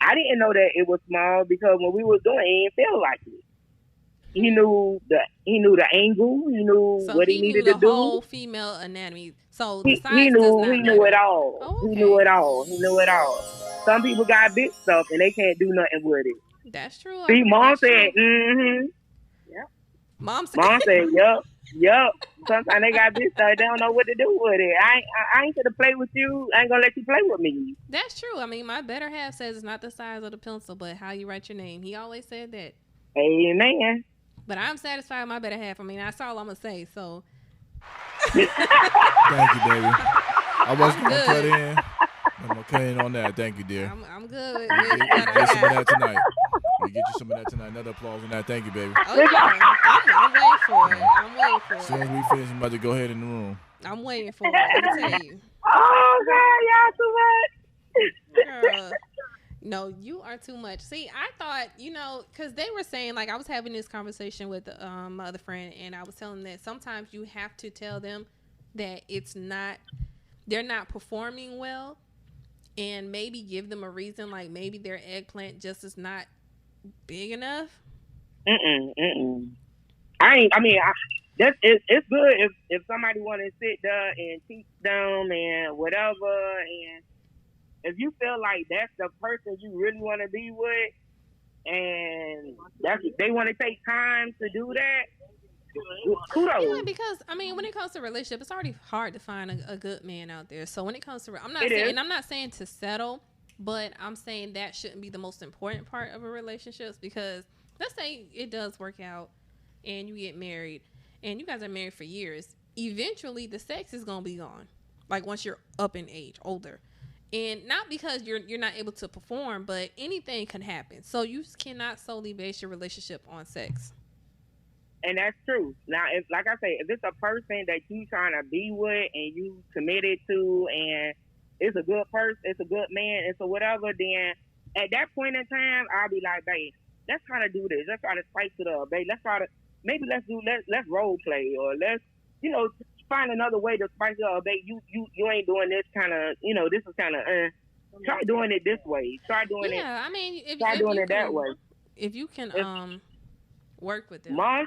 I didn't know that it was small because when we were doing it, it didn't feel like it. He knew the angle. He knew So what he needed to do. the whole female anatomy. So the He size knew does not he knew matter. it all. Oh, okay. He knew it all. He knew it all. Some people got big stuff and they can't do nothing with it. That's true. See, Mom That's said, true. mm-hmm. Mom Mom said, yup. Sometimes they got big stuff. They don't know what to do with it. I ain't gonna play with you. I ain't gonna let you play with me. That's true. I mean, my better half says it's not the size of the pencil, but how you write your name. He always said that. Amen. But I'm satisfied with my better half. I mean, that's all I'm going to say. So. Thank you, baby. I wasn't going to cut in. I'm going to cut in on that. Thank you, dear. I'm good with We what get I some of got. that tonight. We get you some of that tonight. Another applause on that. Thank you, baby. Oh, yeah. I'm waiting for it. I'm waiting for As soon as it. we finish, I'm about to go ahead in the room. I'm waiting for it. Let me tell you. Oh, God, y'all too much. Girl. No, you are too much. See, I thought, because they were saying, like, I was having this conversation with my other friend, and I was telling them that sometimes you have to tell them that they're not performing well, and maybe give them a reason, like maybe their eggplant just is not big enough. It's good if somebody want to sit there and teach them and whatever, and if you feel like that's the person you really want to be with, and they want to take time to do that, kudos. Yeah, because I mean, when it comes to relationship, it's already hard to find a good man out there. So when it comes to, I'm not saying to settle, but I'm saying that shouldn't be the most important part of a relationship, because let's say it does work out and you get married and you guys are married for years. Eventually, the sex is gonna be gone. Like once you're up in age, older. And not because you're not able to perform, but anything can happen. So you cannot solely base your relationship on sex. And that's true. Now, if it's a person that you trying to be with and you committed to, and it's a good person, it's a good man, it's a whatever, then at that point in time, I'll be like, babe, let's try to do this. Let's try to spice it up, babe. Let's role play, or let's, find another way to spice it up, babe. You ain't doing this kind of, this is kind of, try doing it this way. Try doing it. Yeah, I mean, if doing you it that way. If you can work with them. Mom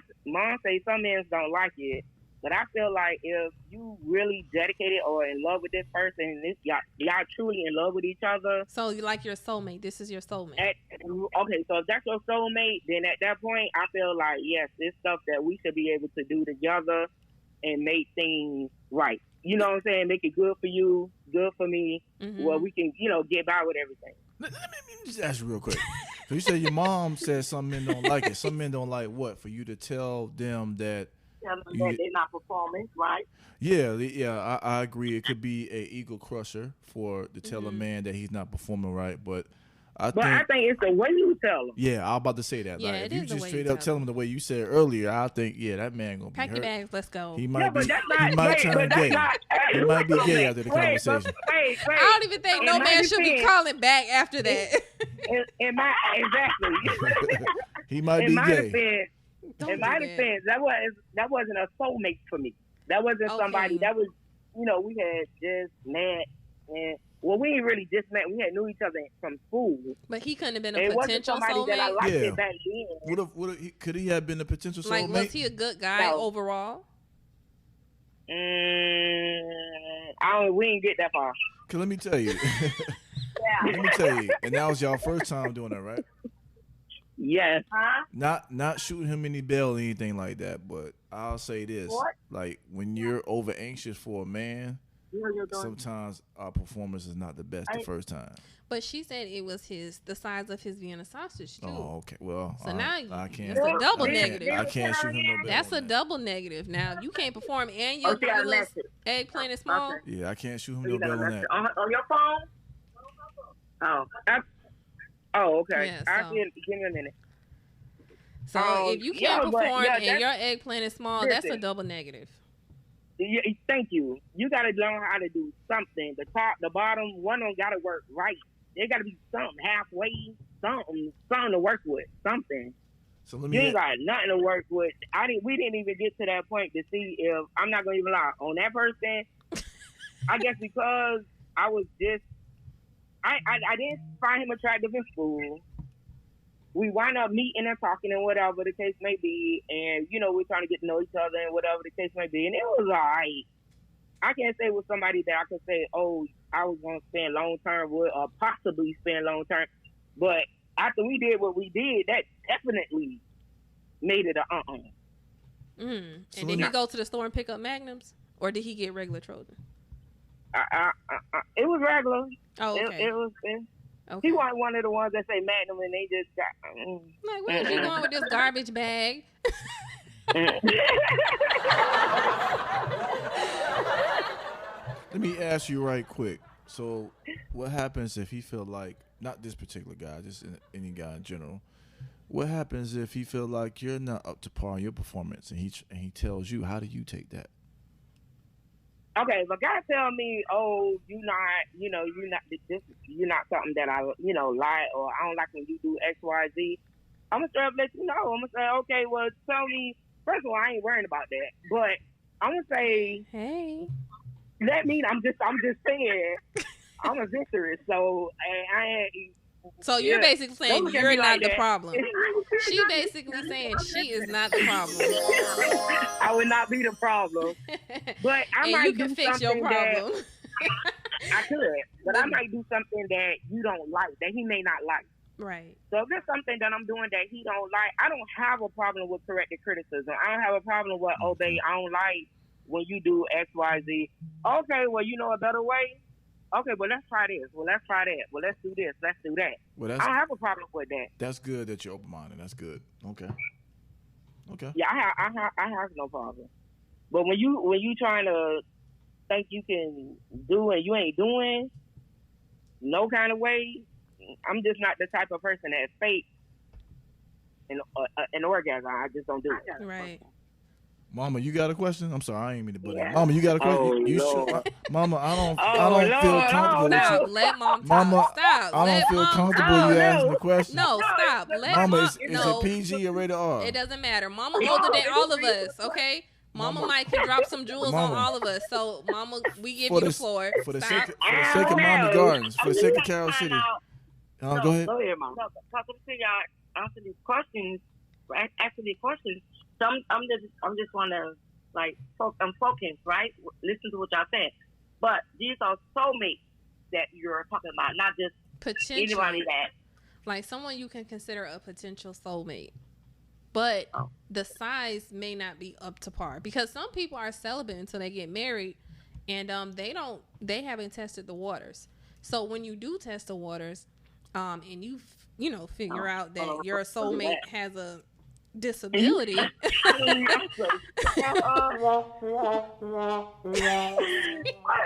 say some men don't like it, but I feel like if you really dedicated or in love with this person, and y'all truly in love with each other. So you like your soulmate. This is your soulmate. Okay, so if that's your soulmate, then at that point, I feel like, yes, it's stuff that we should be able to do together and make things right. You know what I'm saying? Make it good for you, good for me, where we can, get by with everything. Let me just ask you real quick. So you said your mom said some men don't like it. Some men don't like what? For you to tell them that Tell them that they're not performing, right? Yeah, I agree. It could be a ego crusher to tell a man that he's not performing right, but I think it's the way you tell them. Yeah, I was about to say that. Yeah, like, it if you is the just way straight you up tell tell him the way you said earlier, I think that man gonna Pack be your hurt. bags, let's go. He might be. But that's He might turn gay. He might be gay after the conversation. Wait. I don't even think no man should be calling back after that. Exactly. He might be gay. In my defense, that wasn't a soulmate for me. That wasn't somebody. That was, we had just met, and we ain't really just met. We had knew each other from school. But he couldn't have been a it potential wasn't somebody soulmate. that I liked it back then. Could he have been a potential soulmate? Like, was he a good guy overall? We didn't get that far. Cause let me tell you. Let me tell you. And that was y'all first time doing that, right? Yes. Not shooting him any bail or anything like that, but I'll say this: What? like when you're over anxious for a man, sometimes our performance is not the best the first time. But she said it was the size of his being a sausage too. Oh, okay. Well, so now I can't. That's a double negative. I can't shoot him no bail. That's on a that. double negative. Now you can't perform and your eggplant is small. Okay. Yeah, I can't shoot him no bail on that. On your phone? Oh, okay. Yeah, Give me a minute. So if you can't perform and your eggplant is small, that's a double negative. Thank you. You got to learn how to do something. The top, the bottom, one of them got to work right. There got to be something halfway, something to work with, something. So let me. You ain't got nothing to work with. We didn't even get to that point to see if I'm not gonna even lie on that person. I guess because I was just, I didn't find him attractive in school. We wind up meeting and talking and whatever the case may be, and we're trying to get to know each other and whatever the case may be, and it was alright. I can't say it was somebody that I could say, oh, I was gonna spend long term with or possibly spend long term, but after we did what we did, that definitely made it a And did he go to the store and pick up Magnums, or did he get regular Trojan? It was regular. Oh, okay. It was. Okay. He wasn't one of the ones that say Magnum and they just got. Like, where is he going with this garbage bag? Let me ask you right quick. So, what happens if he feel like, not this particular guy, just any guy in general, what happens if he feel like you're not up to par in your performance, and he tells you, how do you take that? Okay, if a guy tell me, oh, you're not something that I, like, or I don't like when you do X, Y, Z, I'm going to straight up let you know. I'm going to say, okay, well, tell me, first of all, I ain't worrying about that, but I'm going to say, hey, that mean I'm just saying, I'm adventurous, so I ain't. So you're basically saying you're not the problem. She basically saying she is not the problem. I would not be the problem. But I might you can fix your problem. I could, but I might do something that you don't like, that he may not like. Right. So if there's something that I'm doing that he don't like, I don't have a problem with corrective criticism. I don't have a problem with, oh, babe, I don't like when you do X, Y, Z. Okay, well, you know a better way? Okay, well, let's try this. Well, let's try that. Well, let's do this. Let's do that. Well, I don't have a problem with that. That's good that you're open-minded. That's good. Okay. Yeah, I have no problem. But when you trying to think you can do and you ain't doing, no kind of way, I'm just not the type of person that fakes an orgasm. I just don't do it. Right. Mama, you got a question? I'm sorry, I ain't mean to butt in. Mama, you got a question? You sure? Mama, I don't feel comfortable with you. Let mom talk. Mama, Stop. I don't feel comfortable you asking the question. No, stop. Let Mama, mom. is it PG or rated R? It doesn't matter. Mama older than all of us, okay? Mama might can drop some jewels on all of us. So, Mama, we give you the floor. For the sake of Mommy Gardens, for the sake of Carol City. Go ahead. Go ahead, Mom. Talking to y'all, answer these questions. So I'm just want to I'm focused, right? Listen to what y'all said. But these are soulmates that you're talking about, not just anybody that. Like someone you can consider a potential soulmate. But the size may not be up to par. Because some people are celibate until they get married and they haven't tested the waters. So when you do test the waters, and you figure out that your soulmate has a disability. I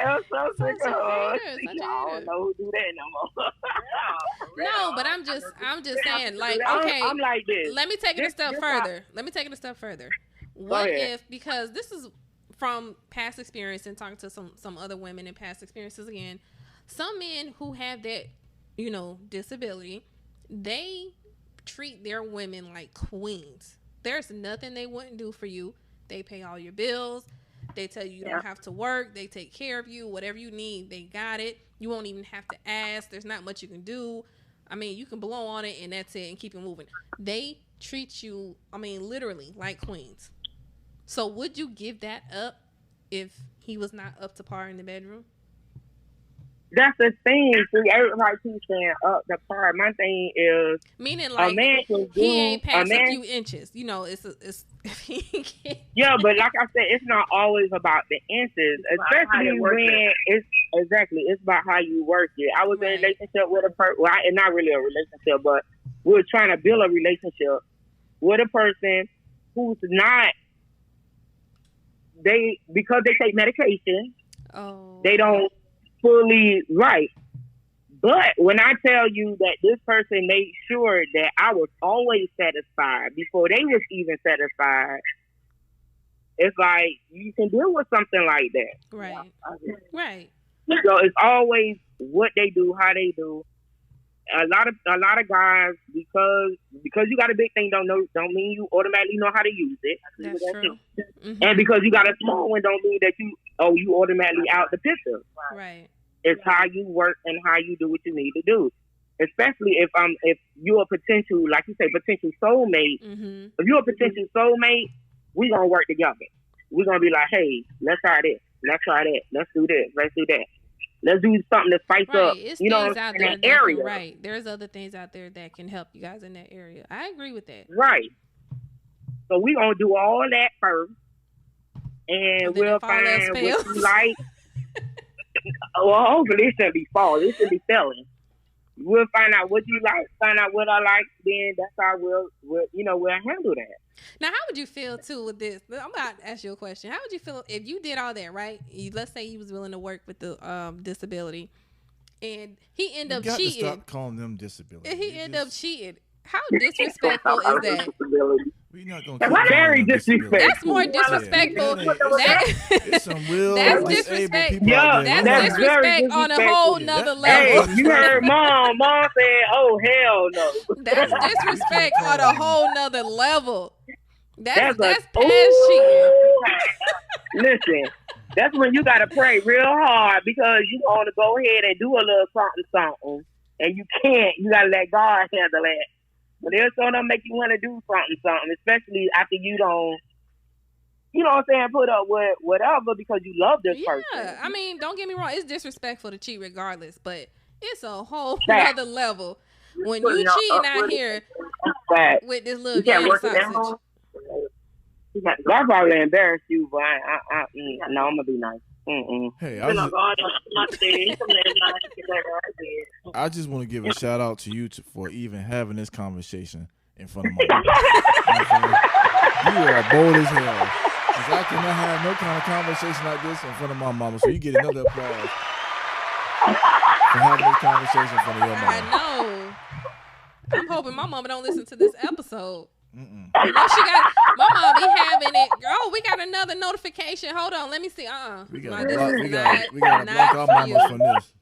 am so sick of her. I don't know who do that no more. No, but I'm just saying, like, okay, I'm like this. Let me take it a step further. What if, because this is from past experience and talking to some other women and past experiences again, some men who have that, disability, they treat their women like queens. There's nothing they wouldn't do for you. They pay all your bills. They tell you don't have to work. They take care of you. Whatever you need, they got it. You won't even have to ask. There's not much you can do. I mean, you can blow on it and that's it and keep it moving. They treat you, literally like queens. So would you give that up if he was not up to par in the bedroom? That's the thing. See, everybody keeps saying up the par. My thing is, meaning like a man can he ain't past a few inches. It's if he can't. Yeah, but like I said, it's not always about the inches, especially when it's about how you work it. I was in a relationship with a person. Well, not really a relationship, but we were trying to build a relationship with a person who's not. Because they take medication. Oh. They don't. Fully right. But when I tell you that this person made sure that I was always satisfied before they was even satisfied, it's like you can deal with something like that. Right. Right. So it's always what they do, how they do. a lot of guys, because you got a big thing don't mean you automatically know how to use it. That's true. Mm-hmm. And because you got a small one don't mean that you automatically out the picture. Right. It's how you work and how you do what you need to do. Especially if you're a potential, like you say, potential soulmate. Mm-hmm. If you're a potential soulmate, we gonna work together. We're gonna be like, hey, let's try this, let's try that, let's do this, let's do that. Let's do something to spice up, It's you know, things out in there that that area. can, right. There's other things out there that can help you guys in that area. I agree with that. Right. So we gonna do all that first, and we'll find what you like. Well, hopefully it shouldn't be fall. It should be selling. We'll find out what you like, find out what I like, then that's how we'll handle that. Now, how would you feel too with this? I'm about to ask you a question. How would you feel if you did all that, right? Let's say you was willing to work with the disability, and he ended up cheating. To stop calling them disability. And he ended up cheating. How disrespectful is that? We're not gonna that's very disrespectful. That's more disrespectful. It's some real that's disrespect. People out there. That's disrespect on a whole nother level. Hey, you heard Mom said, "Oh hell no." That's disrespect on a whole nother level. That's past cheating. Listen, that's when you gotta pray real hard because you want to go ahead and do a little something, and you can't. You gotta let God handle it. But they'll still don't make you want to do something, especially after you don't, you know what I'm saying, put up with whatever because you love this person. Yeah, I mean, don't get me wrong, it's disrespectful to cheat regardless, but it's a whole other level when you cheating out here with this little gang sausage. That probably embarrass you, but no, I'm gonna be nice. Hey, I just want to give a shout out to you for even having this conversation in front of my mama. You are bold as hell. Because I cannot have no kind of conversation like this in front of my mama. So you get another applause for having this conversation in front of your mama. I know. I'm hoping my mama don't listen to this episode. You know, my mom be having it. Oh, we got another notification. Hold on, let me see. We gotta block our mamas from this.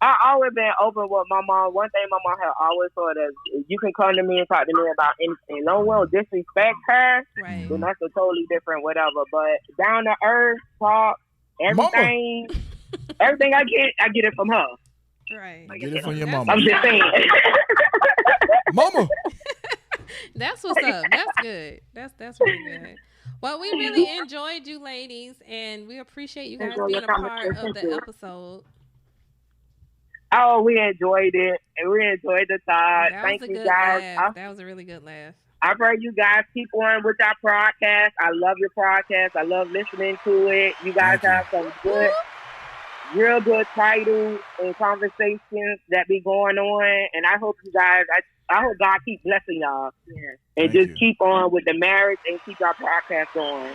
I always been open with my mom. One thing my mom had always told us: you can come to me and talk to me about anything. No one will disrespect her. Right. Then that's a totally different whatever. But down to earth, talk, everything, everything I get it from her. Right. Get it from your mama. I'm just saying. Mama. That's what's up. That's good. That's really good. Well, we really enjoyed you ladies, and we appreciate you guys being a part of the episode. Oh, we enjoyed it, and we enjoyed the talk. Thank you guys. That was a really good laugh. I pray you guys keep on with our podcast. I love your podcast. I love listening to it. You guys have some good, real good titles and conversations that be going on, and I hope you guys. I hope God keep blessing y'all and just keep on with the marriage and keep our podcast going.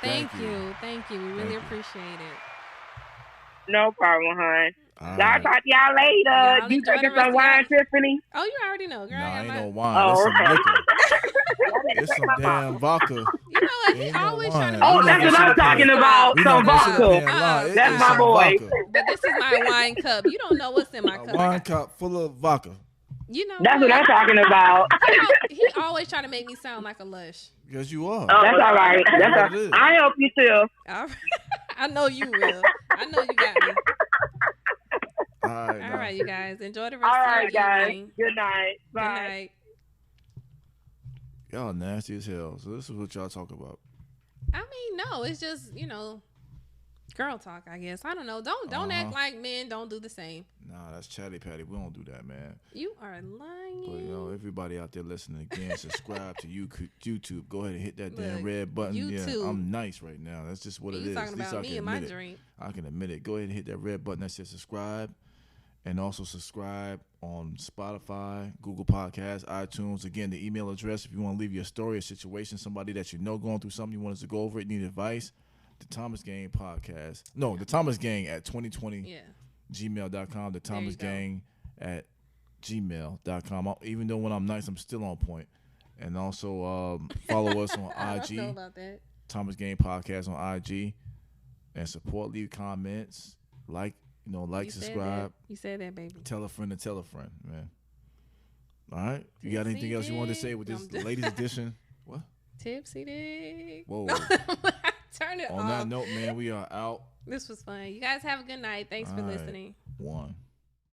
Thank you. We really appreciate it. No problem, hon. Y'all talk to y'all later. You drinking some wine, Tiffany? Oh, you already know, girl. No, ain't no wine. It's some liquor. It's some damn vodka. You know what? He always trying to. Oh, that's what I'm talking about. Some vodka. That's my boy. But this is my wine cup. You don't know what's in my cup. Wine cup full of vodka. You know that's what I'm talking about. He always trying to make me sound like a lush. Because you are. Oh, that's all right. I help you too. All right. I know you will. I know you got me. All right, you guys. Enjoy the rest of your evening. Good night. Bye. Good night. Y'all nasty as hell. So this is what y'all talk about. I mean, no, it's just, girl talk, I guess. I don't know. Don't act like men don't do the same. Nah, that's chatty patty. We don't do that, man. You are lying. But everybody out there listening again, subscribe to YouTube. Go ahead and hit that damn red button. YouTube. Yeah, I'm nice right now. That's just what it is. You talking about me and my drink. I can admit it. Go ahead and hit that red button that says subscribe. And also subscribe on Spotify, Google Podcasts, iTunes. Again, the email address if you want to leave your story or situation, somebody that you know going through something, you want us to go over it, need advice. The Thomas Gang podcast. No, the Thomas Gang at 2020 gmail.com. The Thomas Gang at gmail.com. Even though when I'm nice, I'm still on point. And also follow us on IG. I know about that. Thomas Gang podcast on IG. And support, leave comments, like Like, subscribe. You said that, baby. Tell a friend to tell a friend, man. All right. You got anything else you wanted to say with this ladies edition? What? Tipsy dick. Whoa. Turn it off. On that note, man, we are out. This was fun. You guys have a good night. Thanks for listening. 1.